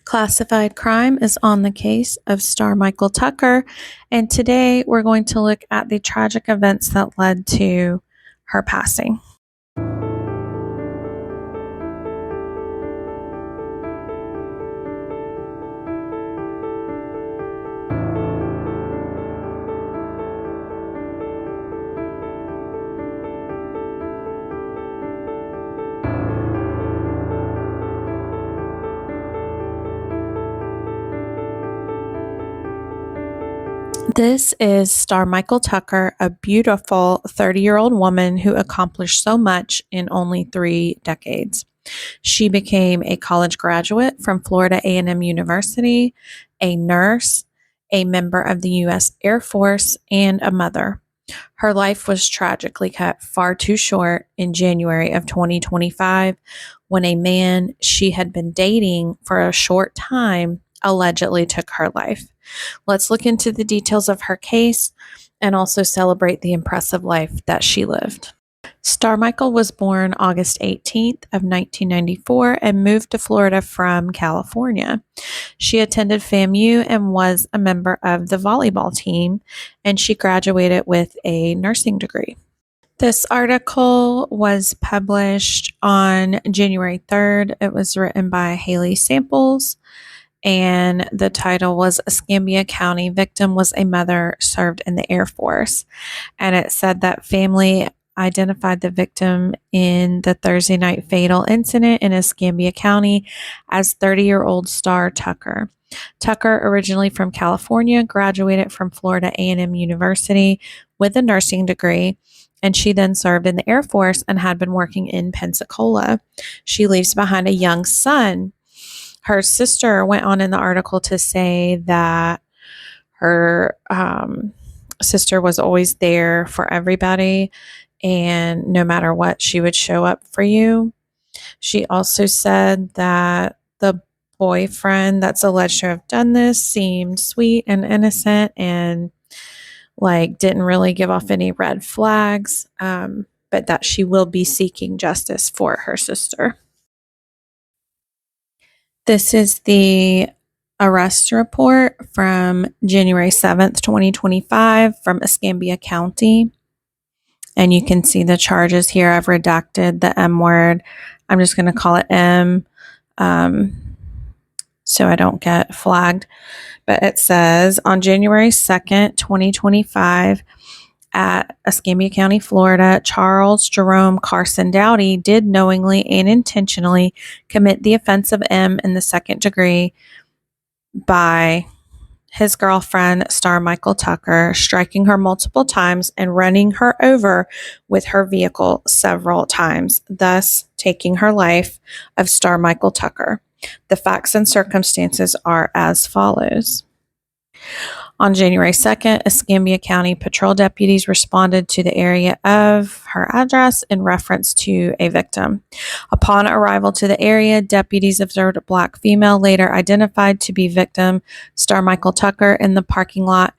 Classified Crime is on the case of Starmichael Tucker, and today we're going to look at the tragic events that led to her passing. This is Starmichael Tucker, a beautiful 30-year-old woman who accomplished so much in only 3 decades. She became a college graduate from Florida A&M University, a nurse, a member of the U.S. Air Force, and a mother. Her life was tragically cut far too short in January of 2025 when a man she had been dating for a short time allegedly took her life. Let's look into the details of her case and also celebrate the impressive life that she lived. Starmichael was born August 18th of 1994 and moved to Florida from California. She attended FAMU and was a member of the volleyball team, and she graduated with a nursing degree. This article was published on January 3rd. It was written by Haley Samples, and the title was Escambia County Victim Was a Mother Served in the Air Force. And it said that family identified the victim in the Thursday night fatal incident in Escambia County as 30-year-old Star Tucker. Tucker, originally from California, graduated from Florida A&M University with a nursing degree, and she then served in the Air Force and had been working in Pensacola. She leaves behind a young son. Her sister went on in the article to say that her sister was always there for everybody, and no matter what, she would show up for you. She also said that the boyfriend that's alleged to have done this seemed sweet and innocent and didn't really give off any red flags, but that she will be seeking justice for her sister. This is the arrest report from January 7th, 2025 from Escambia County. And you can see the charges here. I've redacted the M word. I'm just going to call it M so I don't get flagged. But it says on January 2nd, 2025, at Escambia County, Florida, Charles Jerome Carson Dowdy did knowingly and intentionally commit the offense of M in the second degree by his girlfriend, Starmichael Tucker, striking her multiple times and running her over with her vehicle several times, thus taking her life of Starmichael Tucker. The facts and circumstances are as follows. On January 2nd, Escambia County patrol deputies responded to the area of her address in reference to a victim. Upon arrival to the area, deputies observed a black female later identified to be victim Starmichael Tucker in the parking lot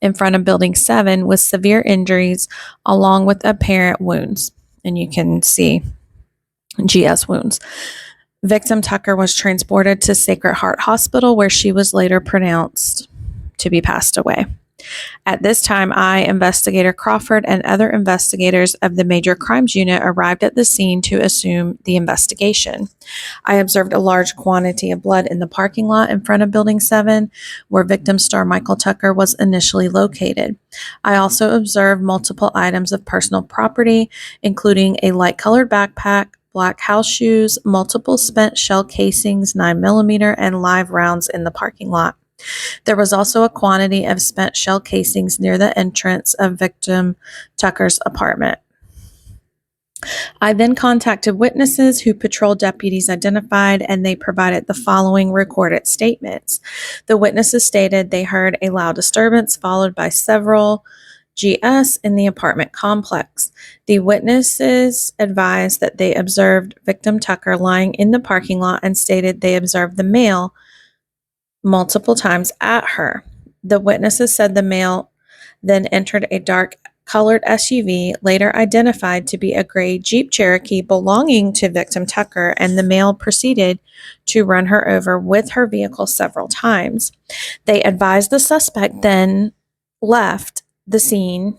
in front of Building 7 with severe injuries along with apparent wounds. And you can see GS wounds. Victim Tucker was transported to Sacred Heart Hospital where she was later pronounced to be passed away. At this time, Investigator Crawford and other investigators of the Major Crimes Unit arrived at the scene to assume the investigation. I observed a large quantity of blood in the parking lot in front of Building 7, where victim Starmichael Tucker was initially located. I also observed multiple items of personal property, including a light-colored backpack, black house shoes, multiple spent shell casings, 9mm, and live rounds in the parking lot. There was also a quantity of spent shell casings near the entrance of victim Tucker's apartment. I then contacted witnesses who patrol deputies identified, and they provided the following recorded statements. The witnesses stated they heard a loud disturbance followed by several GS in the apartment complex. The witnesses advised that they observed victim Tucker lying in the parking lot and stated they observed the male multiple times at her. The witnesses said the male then entered a dark colored SUV, later identified to be a gray Jeep Cherokee belonging to victim Tucker, and the male proceeded to run her over with her vehicle several times. They advised the suspect then left the scene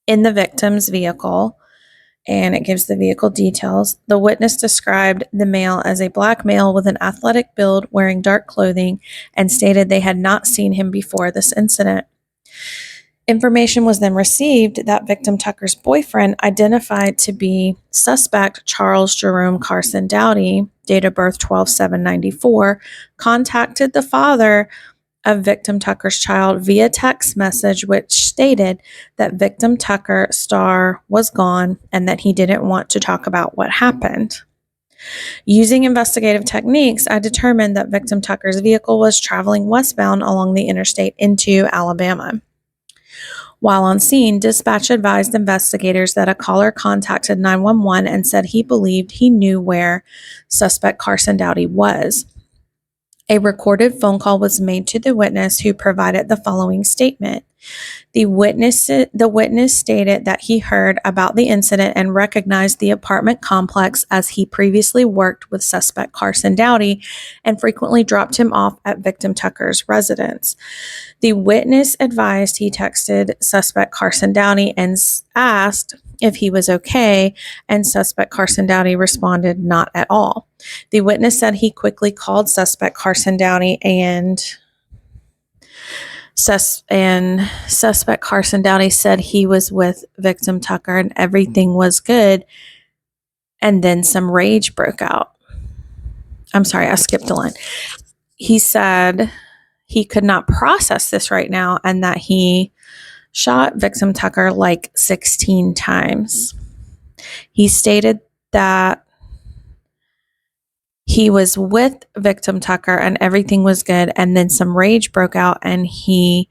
in the victim's vehicle, and it gives the vehicle details. The witness described the male as a black male with an athletic build wearing dark clothing and stated they had not seen him before this incident. Information was then received that victim Tucker's boyfriend, identified to be suspect Charles Jerome Carson Dowdy, date of birth 12/7/94, contacted the father of victim Tucker's child via text message, which stated that victim Tucker Star was gone and that he didn't want to talk about what happened. Using investigative techniques, I determined that victim Tucker's vehicle was traveling westbound along the interstate into Alabama. While on scene, dispatch advised investigators that a caller contacted 911 and said he believed he knew where suspect Carson Dowdy was. A recorded phone call was made to the witness, who provided the following statement. The witness stated that he heard about the incident and recognized the apartment complex as he previously worked with suspect Carson Dowdy and frequently dropped him off at victim Tucker's residence. The witness advised he texted suspect Carson Dowdy and asked if he was okay, and suspect Carson Dowdy responded not at all. The witness said he quickly called suspect Carson Dowdy and suspect Carson Dowdy said he was with victim Tucker and everything was good. And then some rage broke out. I'm sorry, I skipped a line. He said he could not process this right now and that he shot victim Tucker like 16 times. He stated that he was with victim Tucker and everything was good, and then some rage broke out and he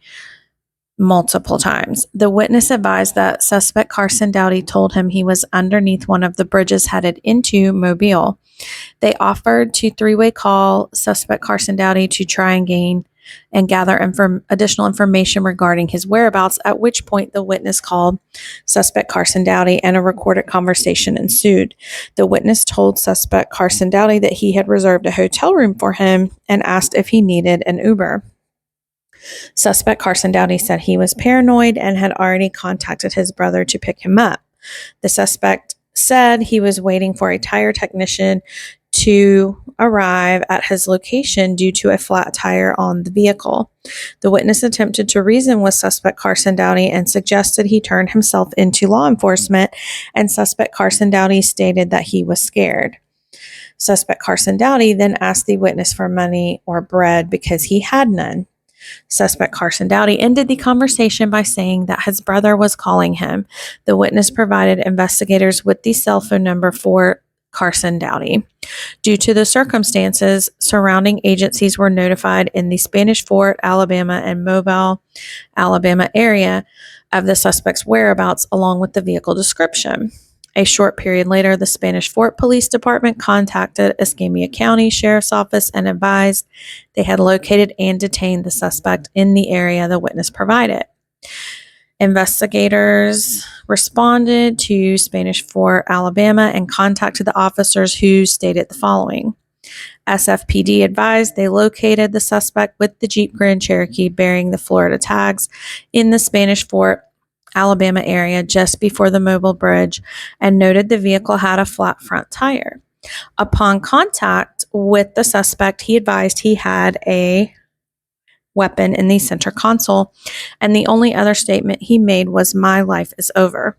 multiple times. The witness advised that suspect Carson Dowdy told him he was underneath one of the bridges headed into Mobile. They offered to three-way call suspect Carson Dowdy to try and gather additional information regarding his whereabouts, at which point the witness called suspect Carson Dowdy and a recorded conversation ensued. The witness told suspect Carson Dowdy that he had reserved a hotel room for him and asked if he needed an Uber. Suspect Carson Dowdy said he was paranoid and had already contacted his brother to pick him up. The suspect said he was waiting for a tire technician to arrive at his location due to a flat tire on the vehicle. The witness attempted to reason with suspect Carson Dowdy and suggested he turn himself into law enforcement, and suspect Carson Dowdy stated that he was scared. Suspect Carson Dowdy then asked the witness for money or bread because he had none. Suspect Carson Dowdy ended the conversation by saying that his brother was calling him. The witness provided investigators with the cell phone number for Carson Dowdy. Due to the circumstances, surrounding agencies were notified in the Spanish Fort, Alabama, and Mobile, Alabama area of the suspect's whereabouts along with the vehicle description. A short period later, the Spanish Fort Police Department contacted Escambia County Sheriff's Office and advised they had located and detained the suspect in the area the witness provided. Investigators responded to Spanish Fort, Alabama, and contacted the officers, who stated the following. SFPD advised they located the suspect with the Jeep Grand Cherokee bearing the Florida tags in the Spanish Fort, Alabama area just before the Mobile Bridge, and noted the vehicle had a flat front tire. Upon contact with the suspect, he advised he had a weapon in the center console, and the only other statement he made was, "My life is over."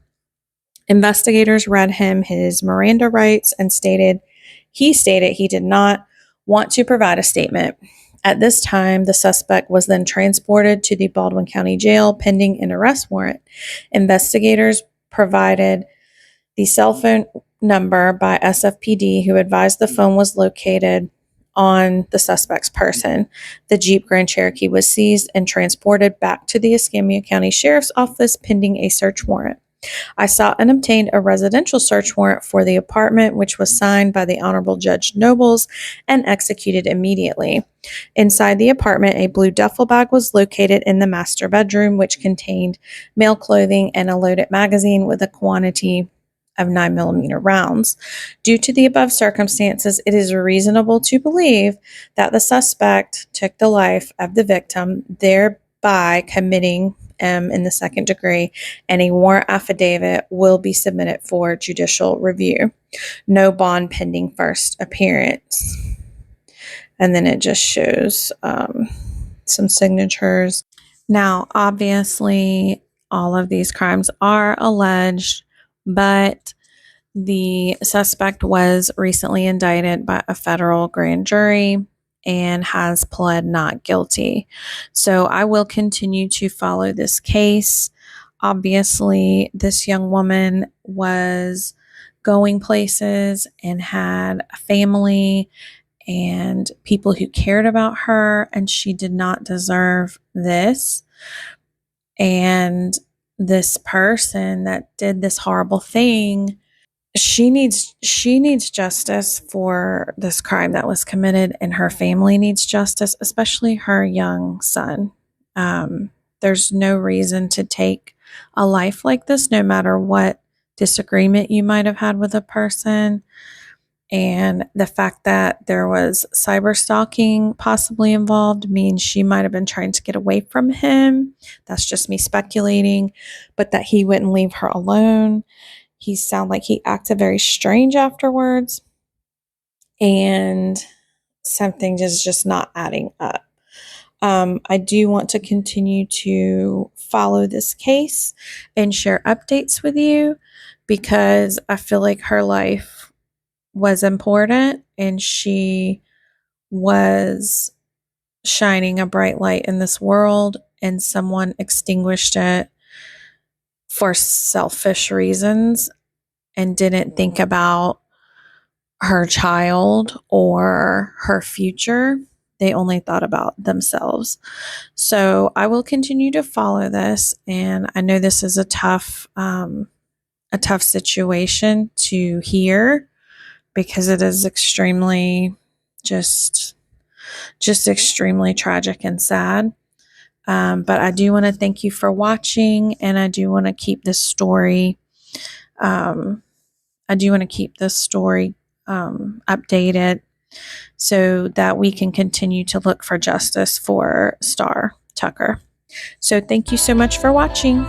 Investigators read him his Miranda rights and stated he did not want to provide a statement. At this time, the suspect was then transported to the Baldwin County Jail pending an arrest warrant. Investigators provided the cell phone number by SFPD, who advised the phone was located on the suspect's person. The Jeep Grand Cherokee was seized and transported back to the Escambia County Sheriff's Office pending a search warrant. I sought and obtained a residential search warrant for the apartment, which was signed by the Honorable Judge Nobles and executed immediately. Inside the apartment, a blue duffel bag was located in the master bedroom, which contained male clothing and a loaded magazine with a quantity of 9mm rounds. Due to the above circumstances, it is reasonable to believe that the suspect took the life of the victim, thereby committing in the second degree, and a warrant affidavit will be submitted for judicial review. No bond pending first appearance. And then it just shows some signatures. Now, obviously, all of these crimes are alleged, but the suspect was recently indicted by a federal grand jury and has pled not guilty. So I will continue to follow this case. Obviously, this young woman was going places and had a family and people who cared about her, and she did not deserve this. And this person that did this horrible thing, she needs justice for this crime that was committed, and her family needs justice, especially her young son. There's no reason to take a life like this, no matter what disagreement you might have had with a person. And the fact that there was cyber stalking possibly involved means she might have been trying to get away from him. That's just me speculating, but that he wouldn't leave her alone. He sounded like he acted very strange afterwards, and something is just not adding up. I do want to continue to follow this case and share updates with you because I feel like her life was important and she was shining a bright light in this world, and someone extinguished it for selfish reasons and didn't think about her child or her future. They only thought about themselves. So I will continue to follow this, and I know this is a tough situation to hear because it is extremely just extremely tragic and sad. But I do want to thank you for watching, and I do want to keep this story. I do want to keep this story updated so that we can continue to look for justice for Star Tucker. So thank you so much for watching.